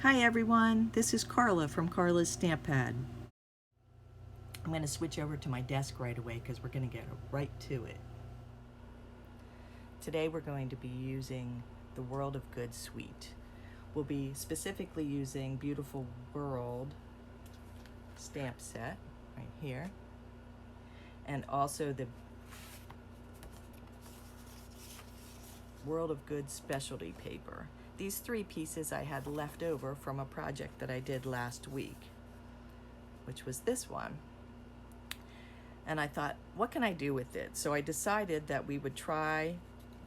Hi everyone, this is Carla from Carla's Stamp Pad. I'm going to switch over to my desk right away because we're going to get right to it. Today we're going to be using the World of Good suite. We'll be specifically using Beautiful World stamp set right here, and also the World of Good specialty paper. These three pieces I had left over from a project that I did last week, which was this one. And I thought, what can I do with it? So I decided that we would try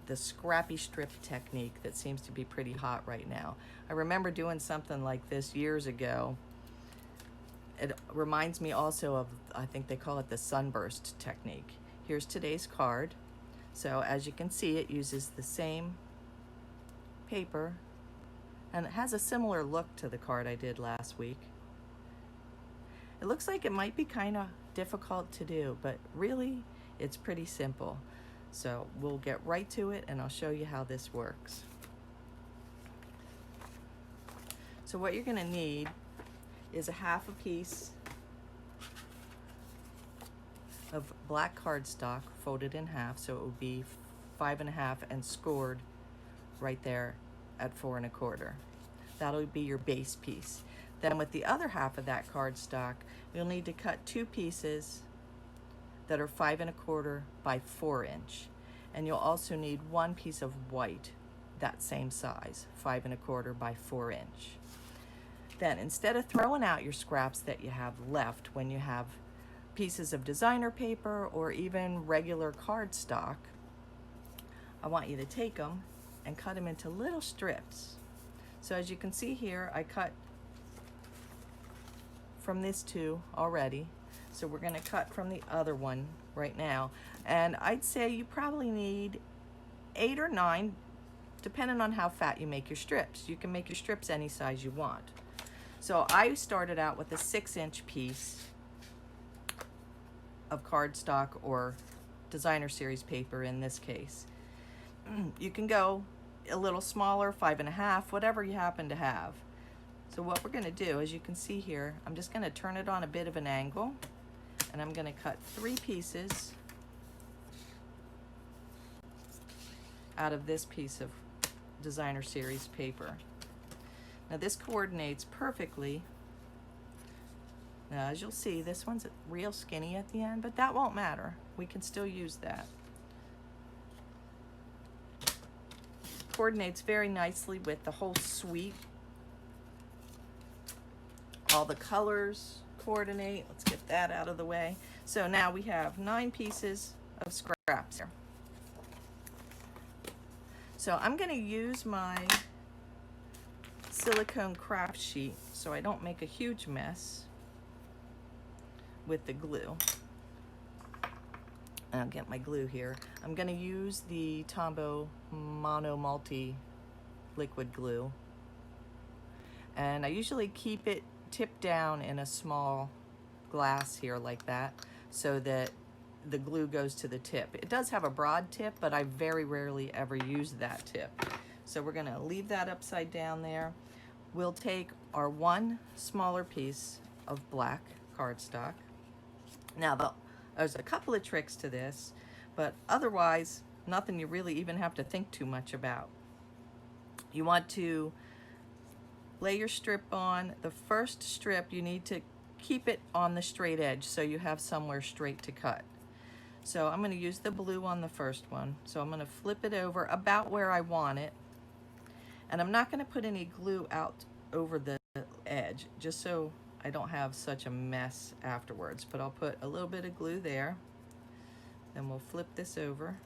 the scrappy strip technique that seems to be pretty hot right now. I remember doing something like this years ago. It reminds me also of, I think they call it the sunburst technique. Here's today's card. So as you can see, it uses the same paper, and it has a similar look to the card I did last week. It looks like it might be kind of difficult to do, but really it's pretty simple. So we'll get right to it and I'll show you how this works. So what you're going to need is a half a piece of black cardstock folded in half, so it would be 5 1/2 and scored right there at 4 1/4. That'll be your base piece. Then with the other half of that cardstock, you'll need to cut 2 pieces that are 5 1/4 by 4 inch. And you'll also need 1 piece of white, that same size, 5 1/4 by 4 inch. Then instead of throwing out your scraps that you have left when you have pieces of designer paper or even regular cardstock, I want you to take them and cut them into little strips. So as you can see here, I cut from this 2 already. So we're going to cut from the other one right now. And I'd say you probably need 8 or 9, depending on how fat you make your strips. You can make your strips any size you want. So I started out with a 6-inch piece of cardstock or designer series paper in this case. You can go a little smaller, 5 1/2, whatever you happen to have. So what we're going to do, as you can see here, I'm just going to turn it on a bit of an angle, and I'm going to cut 3 pieces out of this piece of designer series paper. Now this coordinates perfectly. Now as you'll see, this one's real skinny at the end, but that won't matter. We can still use that. Coordinates very nicely with the whole suite. All the colors coordinate. Let's get that out of the way. So now we have 9 pieces of scraps here. So I'm going to use my silicone craft sheet so I don't make a huge mess with the glue. I'll get my glue here. I'm going to use the Tombow Mono Multi liquid glue, and I usually keep it tipped down in a small glass here like that so that the glue goes to the tip. It does have a broad tip, but I very rarely ever use that tip. So we're going to leave that upside down there. We'll take our 1 smaller piece of black cardstock. Now there's a couple of tricks to this, but otherwise nothing you really even have to think too much about. You want to lay your strip on. The first strip, you need to keep it on the straight edge so you have somewhere straight to cut. So I'm going to use the blue on the first one. So I'm going to flip it over about where I want it. And I'm not going to put any glue out over the edge, just so I don't have such a mess afterwards. But I'll put a little bit of glue there. Then we'll flip this over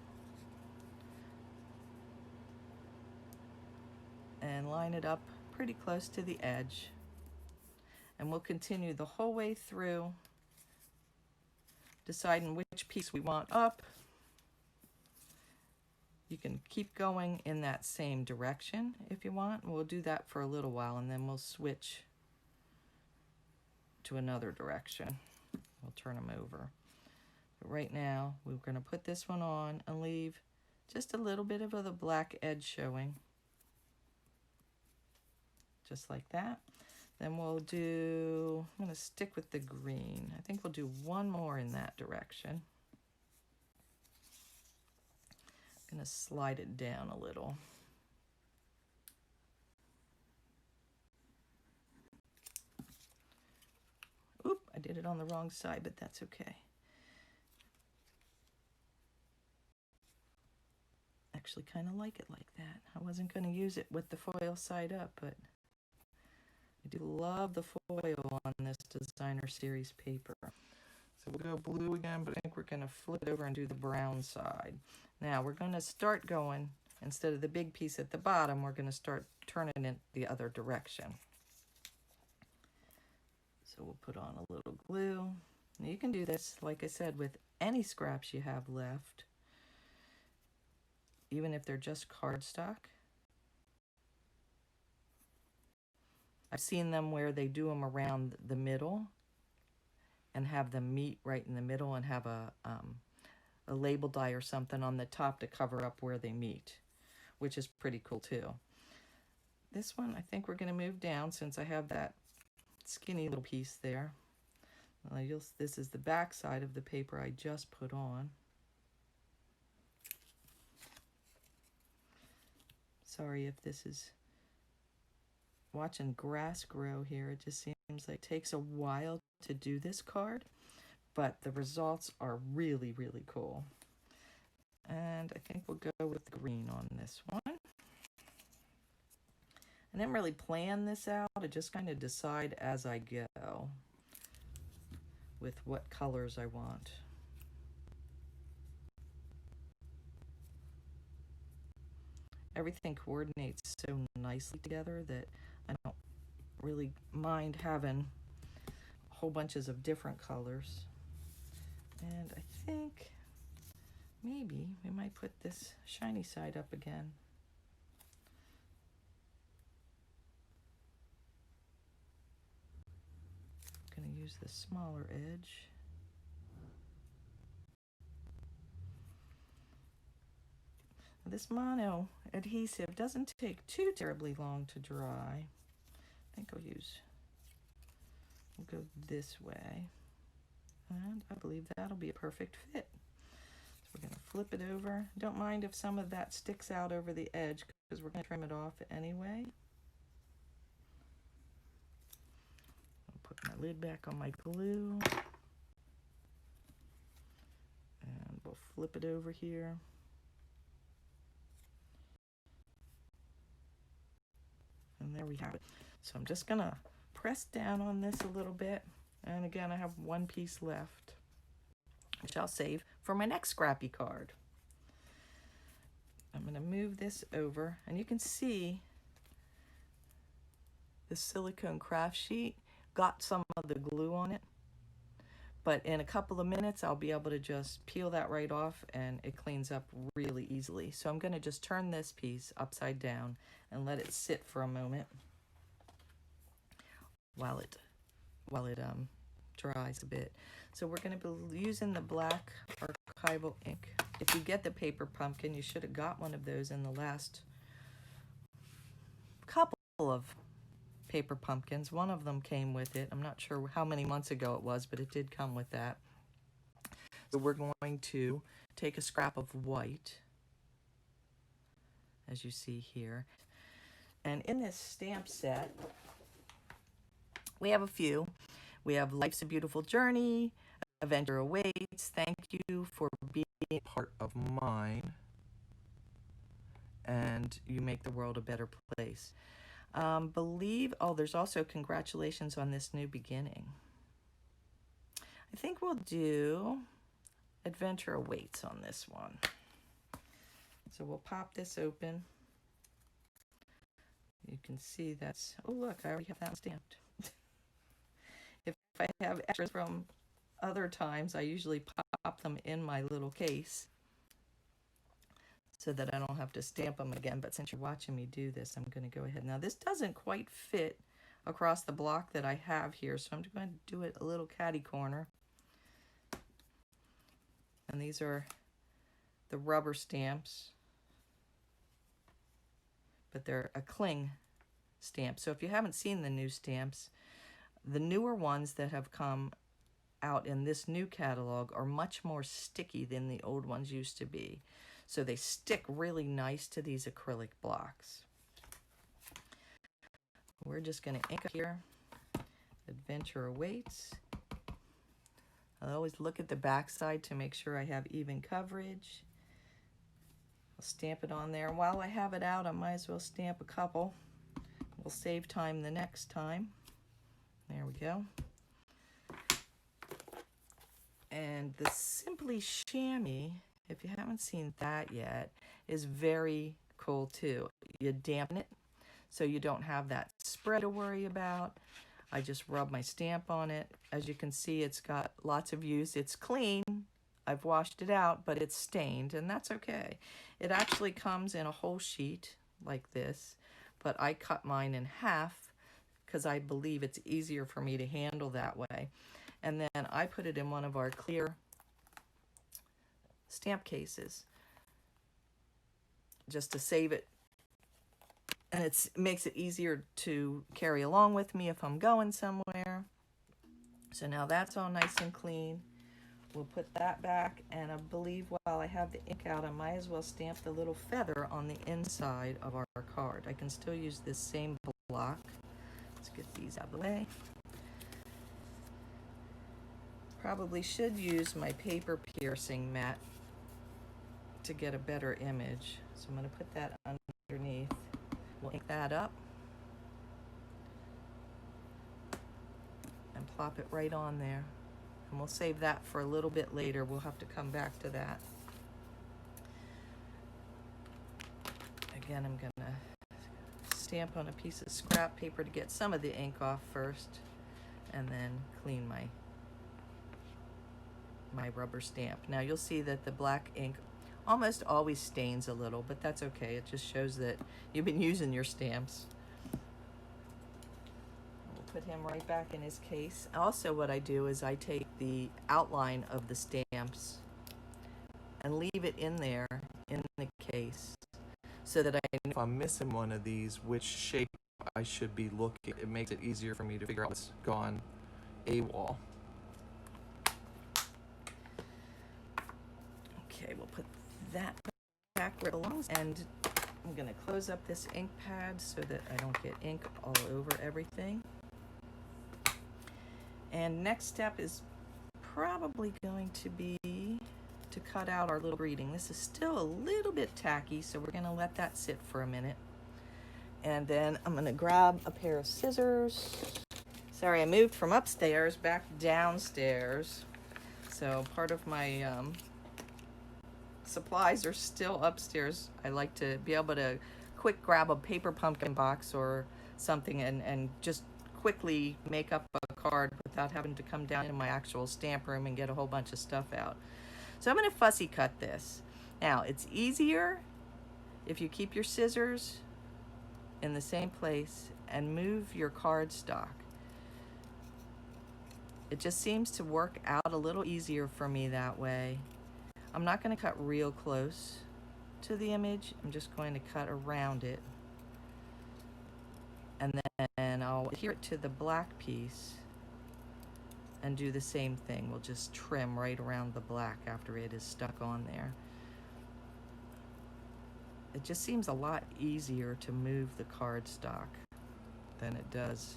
and line it up pretty close to the edge. And we'll continue the whole way through, deciding which piece we want up. You can keep going in that same direction if you want. We'll do that for a little while, and then we'll switch to another direction. We'll turn them over. But right now, we're going to put this one on and leave just a little bit of the black edge showing. just like that. Then we'll do, I'm going to stick with the green. I think we'll do one more in that direction. I'm going to slide it down a little. Oop, I did it on the wrong side, but that's okay. Actually kind of like it like that. I wasn't going to use it with the foil side up, but I do love the foil on this designer series paper. So we'll go blue again, but I think we're going to flip it over and do the brown side. Now we're going to start going, instead of the big piece at the bottom, we're going to start turning it the other direction. So we'll put on a little glue. Now you can do this, like I said, with any scraps you have left, even if they're just cardstock. I've seen them where they do them around the middle and have them meet right in the middle and have a label die or something on the top to cover up where they meet, which is pretty cool too. This one, I think we're going to move down since I have that skinny little piece there. This is the back side of the paper I just put on. Sorry if this is watching grass grow here. It just seems like it takes a while to do this card, but the results are really, really cool. And I think we'll go with green on this one. I didn't really plan this out. I just kind of decide as I go with what colors I want. Everything coordinates so nicely together that I don't really mind having whole bunches of different colors. And I think maybe we might put this shiny side up again. I'm going to use the smaller edge. This mono adhesive doesn't take too terribly long to dry. I think we'll go this way. And I believe that'll be a perfect fit. So we're going to flip it over. Don't mind if some of that sticks out over the edge because we're going to trim it off anyway. I'll put my lid back on my glue. And we'll flip it over here. And there we have it. So I'm just going to press down on this a little bit. And again, I have one piece left, which I'll save for my next scrappy card. I'm going to move this over, and you can see the silicone craft sheet got some of the glue on it. But in a couple of minutes, I'll be able to just peel that right off, and it cleans up really easily. So I'm going to just turn this piece upside down and let it sit for a moment while it dries a bit. So we're going to be using the black archival ink. If you get the paper pumpkin, you should have got one of those in the last couple of paper pumpkins. One of them came with it. I'm not sure how many months ago it was, but it did come with that. So we're going to take a scrap of white, as you see here. And in this stamp set, we have a few. We have Life's a Beautiful Journey, Adventure Awaits, Thank You for Being Part of Mine, and You Make the World a Better Place. There's also Congratulations on This New Beginning. I think we'll do Adventure Awaits on this one. So we'll pop this open. You can see that's, oh look, I already have that stamped. If I have extras from other times, I usually pop them in my little case so that I don't have to stamp them again. But since you're watching me do this, I'm going to go ahead. Now this doesn't quite fit across the block that I have here, so I'm going to do it a little catty corner. And these are the rubber stamps, but they're a cling stamps. So if you haven't seen the new stamps, the newer ones that have come out in this new catalog are much more sticky than the old ones used to be. So they stick really nice to these acrylic blocks. We're just going to ink up here. Adventure awaits. I always look at the back side to make sure I have even coverage. I'll stamp it on there. While I have it out, I might as well stamp a couple. We'll save time the next time. There we go. And the Simply Chamois, if you haven't seen that yet, is very cool too. You dampen it so you don't have that spread to worry about. I just rub my stamp on it. As you can see, it's got lots of use. It's clean. I've washed it out, but it's stained, and that's okay. It actually comes in a whole sheet like this, but I cut mine in half because I believe it's easier for me to handle that way. And then I put it in one of our clear stamp cases just to save it. And it makes it easier to carry along with me if I'm going somewhere. So now that's all nice and clean. We'll put that back, and I believe while I have the ink out, I might as well stamp the little feather on the inside of our card. I can still use this same block. Let's get these out of the way. Probably should use my paper piercing mat to get a better image. So I'm going to put that underneath. We'll ink that up and plop it right on there. And we'll save that for a little bit later. We'll have to come back to that. Again, I'm going to stamp on a piece of scrap paper to get some of the ink off first, and then clean my rubber stamp. Now you'll see that the black ink almost always stains a little, but that's okay. It just shows that you've been using your stamps. We'll put him right back in his case. Also, what I do is I take the outline of the stamps and leave it in there in the case so that I know if I'm missing one of these, which shape I should be looking. It makes it easier for me to figure out what's gone AWOL. Okay, we'll put that back where it belongs, and I'm going to close up this ink pad so that I don't get ink all over everything. And next step is probably going to be to cut out our little greeting. This is still a little bit tacky, so we're going to let that sit for a minute. And then I'm going to grab a pair of scissors. Sorry, I moved from upstairs back downstairs, so part of my supplies are still upstairs. I like to be able to quick grab a paper pumpkin box or something and just quickly make up a card without having to come down in my actual stamp room and get a whole bunch of stuff out. So I'm going to fussy cut this. Now, it's easier if you keep your scissors in the same place and move your cardstock. It just seems to work out a little easier for me that way. I'm not going to cut real close to the image. I'm just going to cut around it. And then I'll adhere it to the black piece and do the same thing. We'll just trim right around the black after it is stuck on there. It just seems a lot easier to move the cardstock than it does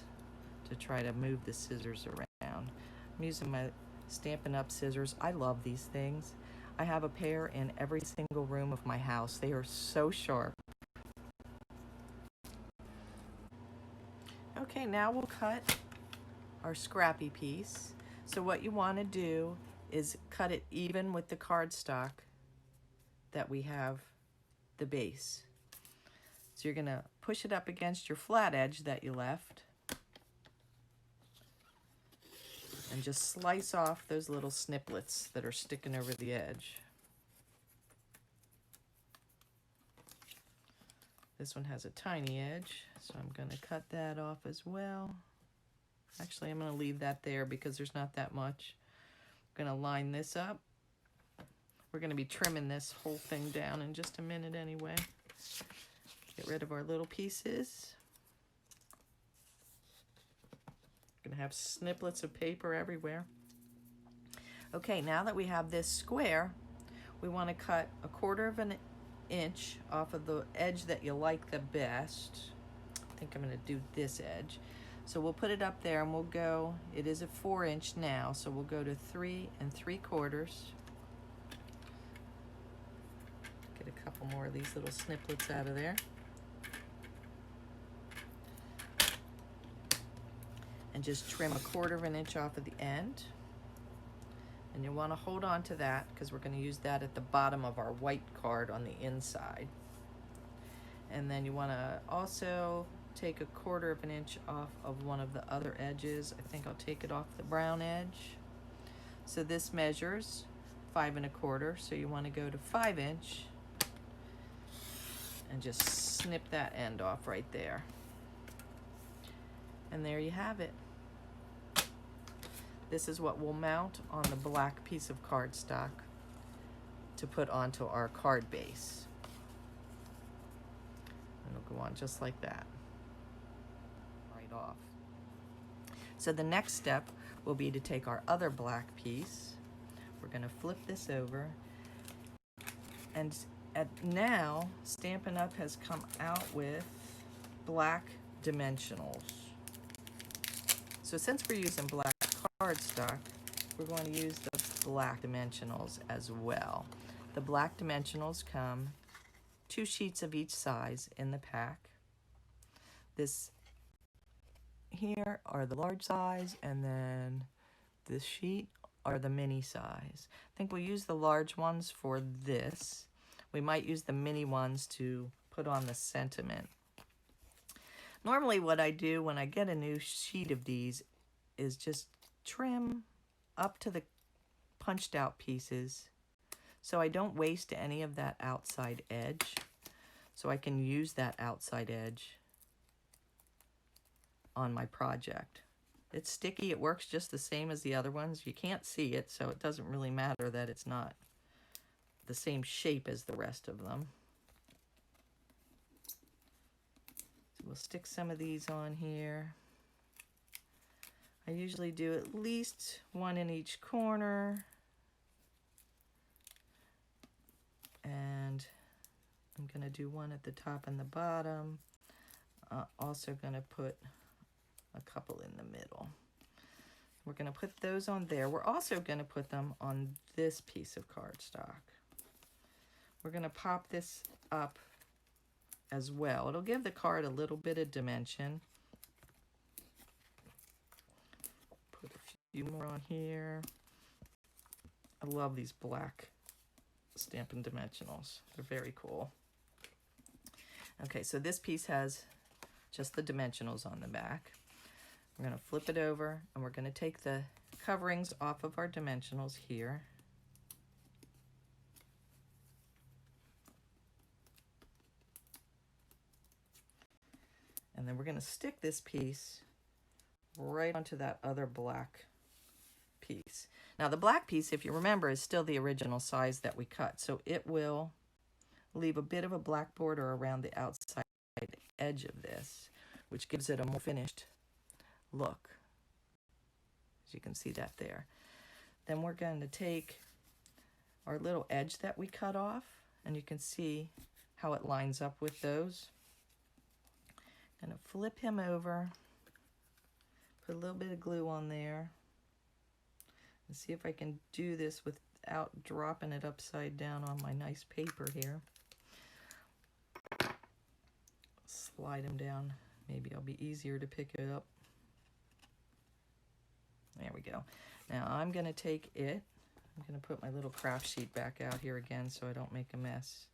to try to move the scissors around. I'm using my Stampin' Up! Scissors. I love these things. I have a pair in every single room of my house. They are so sharp. Okay, now we'll cut our scrappy piece. So what you want to do is cut it even with the cardstock that we have the base. So you're going to push it up against your flat edge that you left and just slice off those little snippets that are sticking over the edge. This one has a tiny edge, so I'm going to cut that off as well. Actually, I'm going to leave that there because there's not that much. I'm going to line this up. We're going to be trimming this whole thing down in just a minute anyway. Get rid of our little pieces. We're gonna have snippets of paper everywhere. Okay, now that we have this square, we want to cut 1/4 of an inch off of the edge that you like the best. I think I'm going to do this edge. So we'll put it up there and we'll go, it is a 4-inch now, so we'll go to 3 3/4. Get a couple more of these little snippets out of there. And just trim 1/4 of an inch off of the end. And you want to hold on to that because we're going to use that at the bottom of our white card on the inside. And then you want to also take 1/4 of an inch off of one of the other edges. I think I'll take it off the brown edge. So this measures 5 1/4, so you want to go to 5-inch and just snip that end off right there. And there you have it. This is what we'll mount on the black piece of cardstock to put onto our card base. And it'll go on just like that, right off. So the next step will be to take our other black piece. We're going to flip this over. And now Stampin' Up! Has come out with black dimensionals. So since we're using black cardstock, we're going to use the black dimensionals as well. The black dimensionals come 2 sheets of each size in the pack. This here are the large size, and then this sheet are the mini size. I think we'll use the large ones for this. We might use the mini ones to put on the sentiment. Normally what I do when I get a new sheet of these is just trim up to the punched out pieces so I don't waste any of that outside edge, so I can use that outside edge on my project. It's sticky, it works just the same as the other ones. You can't see it, so it doesn't really matter that it's not the same shape as the rest of them. So we'll stick some of these on here. I usually do at least 1 in each corner. And I'm going to do 1 at the top and the bottom. Also going to put a couple in the middle. We're going to put those on there. We're also going to put them on this piece of cardstock. We're going to pop this up as well. It'll give the card a little bit of dimension. Put a few more on here. I love these black Stampin' Dimensionals. They're very cool. Okay, so this piece has just the dimensionals on the back. We're going to flip it over and we're going to take the coverings off of our dimensionals here. And then we're going to stick this piece right onto that other black piece. Now the black piece, if you remember, is still the original size that we cut, so it will leave a bit of a black border around the outside edge of this, which gives it a more finished look. As you can see that there. Then we're going to take our little edge that we cut off, and you can see how it lines up with those. I'm going to flip him over, put a little bit of glue on there, and see if I can do this without dropping it upside down on my nice paper here. Slide him down. Maybe it'll be easier to pick it up. There we go. Now I'm going to take it, I'm going to put my little craft sheet back out here again so I don't make a mess,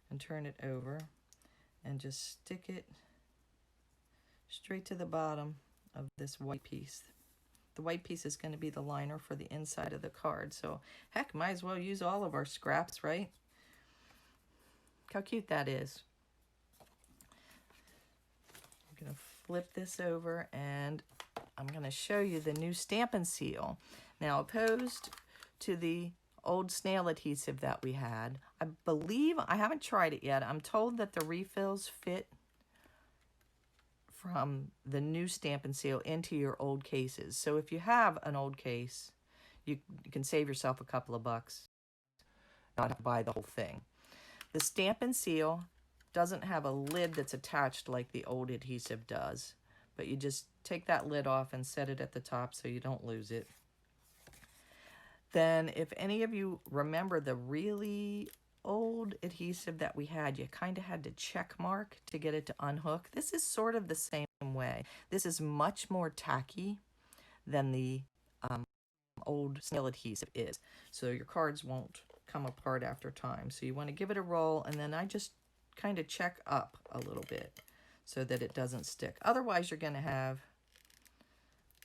and turn it over and just stick it straight to the bottom of this white piece. The white piece is going to be the liner for the inside of the card, so heck, might as well use all of our scraps, right? Look how cute that is. I'm going to flip this over and I'm going to show you the new Stampin' Seal. Now, opposed to the old snail adhesive that we had, I believe, I haven't tried it yet, I'm told that the refills fit from the new Stampin' Seal into your old cases. So if you have an old case, you can save yourself a couple of bucks, not have to buy the whole thing. The Stampin' Seal doesn't have a lid that's attached like the old adhesive does, but you just take that lid off and set it at the top so you don't lose it. Then if any of you remember the really old adhesive that we had, you kind of had to check mark to get it to unhook. This is sort of the same way. This is much more tacky than the old snail adhesive is. So your cards won't come apart after time. So you want to give it a roll, and then I just kind of check up a little bit so that it doesn't stick. Otherwise, you're going to have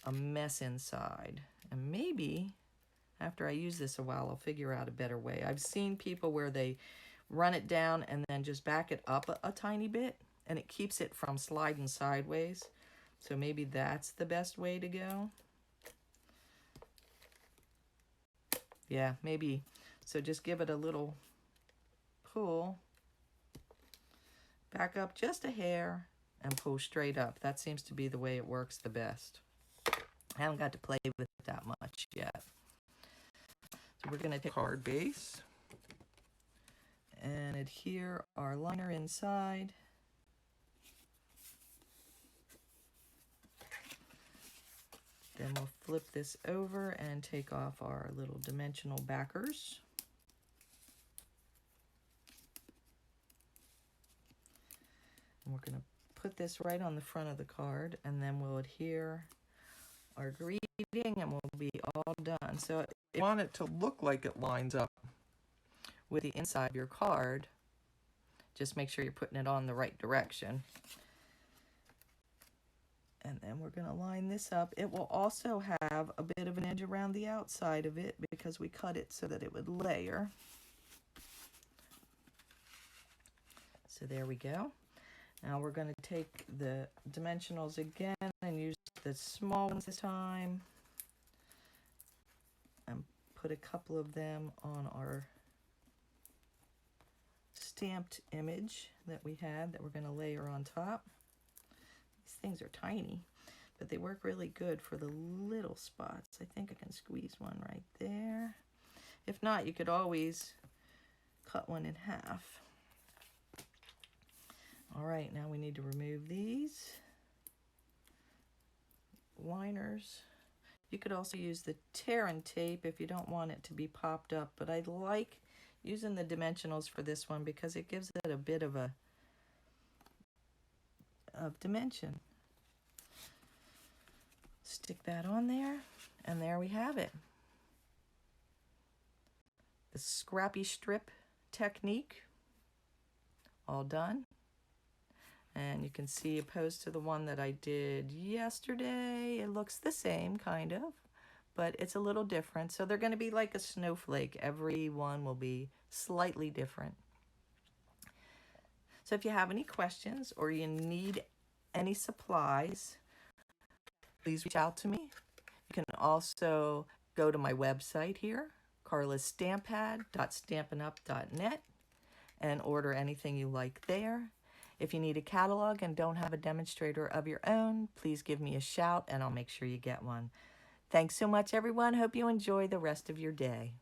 a mess inside. And maybe after I use this a while, I'll figure out a better way. I've seen people where they run it down and then just back it up a tiny bit, and it keeps it from sliding sideways. So maybe that's the best way to go. Yeah, maybe. So just give it a little pull. Back up just a hair and pull straight up. That seems to be the way it works the best. I haven't got to play with it that much yet. So we're going to take card base and adhere our liner inside. Then we'll flip this over and take off our little dimensional backers. And we're going to put this right on the front of the card, and then we'll adhere our greeting and we'll be all done. So if You want it to look like it lines up with the inside of your card, just make sure you're putting it on the right direction. And then we're going to line this up. It will also have a bit of an edge around the outside of it because we cut it so that it would layer. So there we go. Now we're going to take the dimensionals again and use the small ones this time. And put a couple of them on our stamped image that we had that we're going to layer on top. These things are tiny, but they work really good for the little spots. I think I can squeeze one right there. If not, you could always cut one in half. All right, now we need to remove these liners. You could also use the tear and tape if you don't want it to be popped up, but I like using the dimensionals for this one because it gives it a bit of dimension. Stick that on there, and there we have it. The scrappy strip technique, all done. And you can see, opposed to the one that I did yesterday, it looks the same, kind of, but it's a little different. So they're going to be like a snowflake. Every one will be slightly different. So if you have any questions or you need any supplies, please reach out to me. You can also go to my website here, carlastamppad.stampinup.net, and order anything you like there. If you need a catalog and don't have a demonstrator of your own, please give me a shout and I'll make sure you get one. Thanks so much, everyone. Hope you enjoy the rest of your day.